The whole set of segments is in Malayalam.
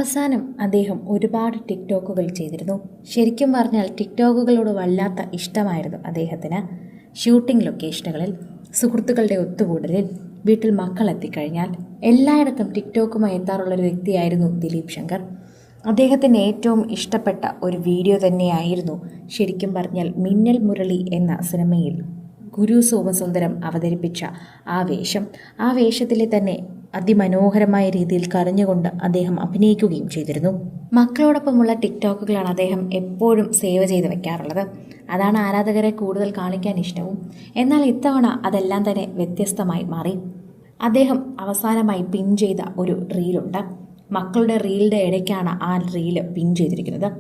അവസാനം അദ്ദേഹം ഒരുപാട് ടിക്ടോക്കുകൾ ചെയ്തിരുന്നു. ശരിക്കും പറഞ്ഞാൽ ടിക്ടോക്കുകളോട് വല്ലാത്ത ഇഷ്ടമായിരുന്നു അദ്ദേഹത്തിന്. ഷൂട്ടിംഗ് ലൊക്കേഷനുകളിൽ, സുഹൃത്തുക്കളുടെ ഒത്തുകൂടലിൽ, വീട്ടിൽ മക്കൾ എത്തിക്കഴിഞ്ഞാൽ എല്ലായിടത്തും ടിക്ടോക്കുമായി എത്താറുള്ളൊരു വ്യക്തിയായിരുന്നു ദിലീപ് ശങ്കർ. അദ്ദേഹത്തിന് ഏറ്റവും ഇഷ്ടപ്പെട്ട ഒരു വീഡിയോ തന്നെയായിരുന്നു ശരിക്കും പറഞ്ഞാൽ മിന്നൽ മുരളി എന്ന സിനിമയിൽ ഗുരു സോമസുന്ദരം അവതരിപ്പിച്ച ആ വേഷം. ആ വേഷത്തിലെ തന്നെ അതിമനോഹരമായ രീതിയിൽ കരഞ്ഞുകൊണ്ട് അദ്ദേഹം അഭിനയിക്കുകയും ചെയ്തിരുന്നു. മക്കളോടൊപ്പമുള്ള ടിക്ടോക്കുകളാണ് അദ്ദേഹം എപ്പോഴും സേവ് ചെയ്ത് വെക്കാറുള്ളത്. അതാണ് ആരാധകരെ കൂടുതൽ കാണിക്കാൻ ഇഷ്ടവും. എന്നാൽ ഇത്തവണ അതെല്ലാം തന്നെ വ്യത്യസ്തമായി മാറി. അദ്ദേഹം അവസാനമായി പിൻ ചെയ്ത ഒരു റീലുണ്ട്. മക്കളുടെ റീലിൻ്റെ ഇടയ്ക്കാണ് ആ റീല് പിൻ ചെയ്തിരിക്കുന്നത്.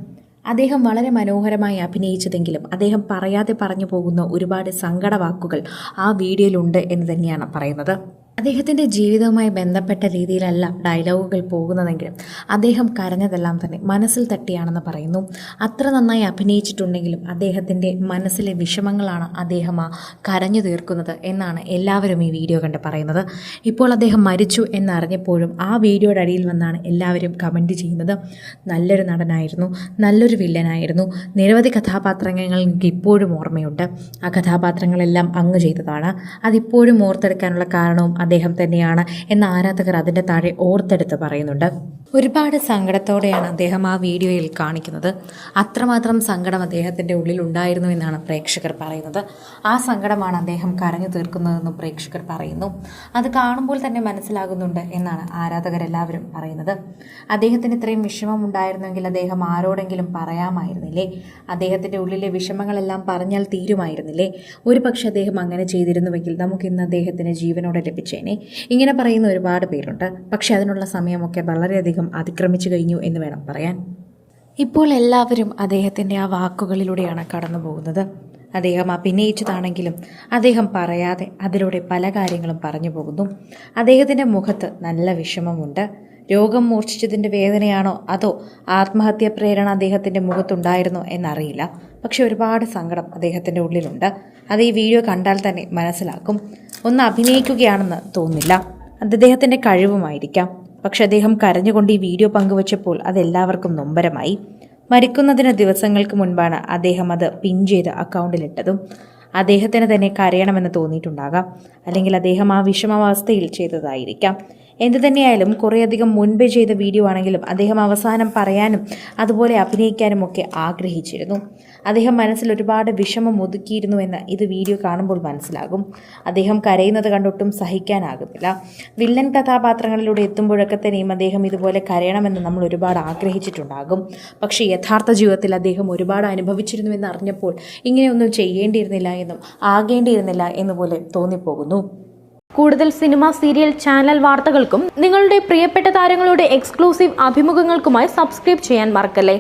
അദ്ദേഹം വളരെ മനോഹരമായി അഭിനയിച്ചതെങ്കിലും അദ്ദേഹം പറയാതെ പറഞ്ഞു പോകുന്ന ഒരുപാട് സങ്കട വാക്കുകൾ ആ വീഡിയോയിലുണ്ട് എന്ന് തന്നെയാണ് പറയുന്നത്. അദ്ദേഹത്തിൻ്റെ ജീവിതവുമായി ബന്ധപ്പെട്ട രീതിയിലല്ല ഡയലോഗുകൾ പോകുന്നതെങ്കിലും അദ്ദേഹം കരഞ്ഞതെല്ലാം തന്നെ മനസ്സിൽ തട്ടിയാണെന്ന് പറയുന്നു. അത്ര നന്നായി അഭിനയിച്ചിട്ടുണ്ടെങ്കിലും അദ്ദേഹത്തിൻ്റെ മനസ്സിലെ വിഷമങ്ങളാണ് അദ്ദേഹം ആ കരഞ്ഞു തീർക്കുന്നത് എന്നാണ് എല്ലാവരും ഈ വീഡിയോ കണ്ട് പറയുന്നത്. ഇപ്പോൾ അദ്ദേഹം മരിച്ചു എന്നറിഞ്ഞപ്പോഴും ആ വീഡിയോയുടെ അടിയിൽ വന്നാണ് എല്ലാവരും കമൻറ്റ് ചെയ്യുന്നത്. നല്ലൊരു നടനായിരുന്നു, നല്ലൊരു വില്ലനായിരുന്നു, നിരവധി കഥാപാത്രങ്ങൾ എനിക്ക് ഇപ്പോഴും ഓർമ്മയുണ്ട്. ആ കഥാപാത്രങ്ങളെല്ലാം അങ്ങ് ചെയ്തതാണ്, അതിപ്പോഴും ഓർത്തെടുക്കാനുള്ള കാരണവും അദ്ദേഹം തന്നെയാണ് എന്ന ആരാധകർ അതിൻ്റെ താഴെ ഓർത്തെടുത്ത് പറയുന്നുണ്ട്. ഒരുപാട് സങ്കടത്തോടെയാണ് അദ്ദേഹം ആ വീഡിയോയിൽ കാണിക്കുന്നത്. അത്രമാത്രം സങ്കടം അദ്ദേഹത്തിൻ്റെ ഉള്ളിൽ ഉണ്ടായിരുന്നു എന്നാണ് പ്രേക്ഷകർ പറയുന്നത്. ആ സങ്കടമാണ് അദ്ദേഹം കരഞ്ഞു തീർക്കുന്നതെന്നും പ്രേക്ഷകർ പറയുന്നു. അത് കാണുമ്പോൾ തന്നെ മനസ്സിലാകുന്നുണ്ട് എന്നാണ് ആരാധകരെല്ലാവരും പറയുന്നത്. അദ്ദേഹത്തിന് ഇത്രയും വിഷമം ഉണ്ടായിരുന്നെങ്കിൽ അദ്ദേഹം ആരോടെങ്കിലും പറയാമായിരുന്നില്ലേ? അദ്ദേഹത്തിൻ്റെ ഉള്ളിലെ വിഷമങ്ങളെല്ലാം പറഞ്ഞാൽ തീരുമായിരുന്നില്ലേ? ഒരു പക്ഷെ അദ്ദേഹം അങ്ങനെ ചെയ്തിരുന്നുവെങ്കിൽ നമുക്കിന്ന് അദ്ദേഹത്തിന് ജീവനോടെ ലഭിച്ചേനെ. ഇങ്ങനെ പറയുന്ന ഒരുപാട് പേരുണ്ട്. പക്ഷെ അതിനുള്ള സമയമൊക്കെ വളരെയധികം അതിക്രമിച്ചു കഴിഞ്ഞു എന്ന് വേണം പറയാൻ. ഇപ്പോൾ എല്ലാവരും അദ്ദേഹത്തിൻ്റെ ആ വാക്കുകളിലൂടെയാണ് കടന്നു പോകുന്നത്. അദ്ദേഹം അഭിനയിച്ചതാണെങ്കിലും അദ്ദേഹം പറയാതെ അതിലൂടെ പല കാര്യങ്ങളും പറഞ്ഞു പോകുന്നു. അദ്ദേഹത്തിൻ്റെ മുഖത്ത് നല്ല വിഷമമുണ്ട്. രോഗം മൂർച്ഛിച്ചതിൻ്റെ വേദനയാണോ അതോ ആത്മഹത്യാ പ്രേരണ അദ്ദേഹത്തിൻ്റെ മുഖത്തുണ്ടായിരുന്നോ എന്നറിയില്ല. പക്ഷെ ഒരുപാട് സങ്കടം അദ്ദേഹത്തിൻ്റെ ഉള്ളിലുണ്ട്. അത് ഈ വീഡിയോ കണ്ടാൽ തന്നെ മനസ്സിലാക്കും. ഒന്ന് അഭിനയിക്കുകയാണെന്ന് തോന്നില്ല. അത് അദ്ദേഹത്തിൻ്റെ കഴിവുമായിരിക്കാം. പക്ഷെ അദ്ദേഹം കരഞ്ഞുകൊണ്ട് ഈ വീഡിയോ പങ്കുവച്ചപ്പോൾ അതെല്ലാവർക്കും നൊമ്പരമായി. മരിക്കുന്നതിന് ദിവസങ്ങൾക്ക് മുൻപാണ് അദ്ദേഹം അത് പിൻ ചെയ്ത് അക്കൗണ്ടിലിട്ടതും. അദ്ദേഹത്തിന് തന്നെ കരയണമെന്ന് തോന്നിയിട്ടുണ്ടാകാം, അല്ലെങ്കിൽ അദ്ദേഹം ആ വിഷമാവസ്ഥയിൽ ചെയ്തതായിരിക്കാം. എന്തു തന്നെയായാലും കുറേയധികം മുൻപേ ചെയ്ത വീഡിയോ ആണെങ്കിലും അദ്ദേഹം അവസാനം പറയാനും അതുപോലെ അഭിനയിക്കാനും ഒക്കെ ആഗ്രഹിച്ചിരുന്നു. അദ്ദേഹം മനസ്സിൽ ഒരുപാട് വിഷമം ഒതുക്കിയിരുന്നു എന്ന് ഇത് വീഡിയോ കാണുമ്പോൾ മനസ്സിലാകും. അദ്ദേഹം കരയുന്നത് കണ്ടൊട്ടും സഹിക്കാനാകുന്നില്ല. വില്ലൻ കഥാപാത്രങ്ങളിലൂടെ എത്തുമ്പോഴൊക്കെ തന്നെയും അദ്ദേഹം ഇതുപോലെ കരയണമെന്ന് നമ്മൾ ഒരുപാട് ആഗ്രഹിച്ചിട്ടുണ്ടാകും. പക്ഷേ യഥാർത്ഥ ജീവിതത്തിൽ അദ്ദേഹം ഒരുപാട് അനുഭവിച്ചിരുന്നു എന്ന് അറിഞ്ഞപ്പോൾ ഇങ്ങനെയൊന്നും ചെയ്യേണ്ടിയിരുന്നില്ല എന്നും ആകേണ്ടിയിരുന്നില്ല എന്നുപോലെ തോന്നിപ്പോകുന്നു. കൂടുതൽ സിനിമ, സീരിയൽ, ചാനൽ വാർത്തകൾക്കും നിങ്ങളുടെ പ്രിയപ്പെട്ട താരങ്ങളുടെ എക്സ്ക്ലൂസീവ് അഭിമുഖങ്ങൾക്കുമായി സബ്സ്ക്രൈബ് ചെയ്യാൻ മറക്കല്ലേ.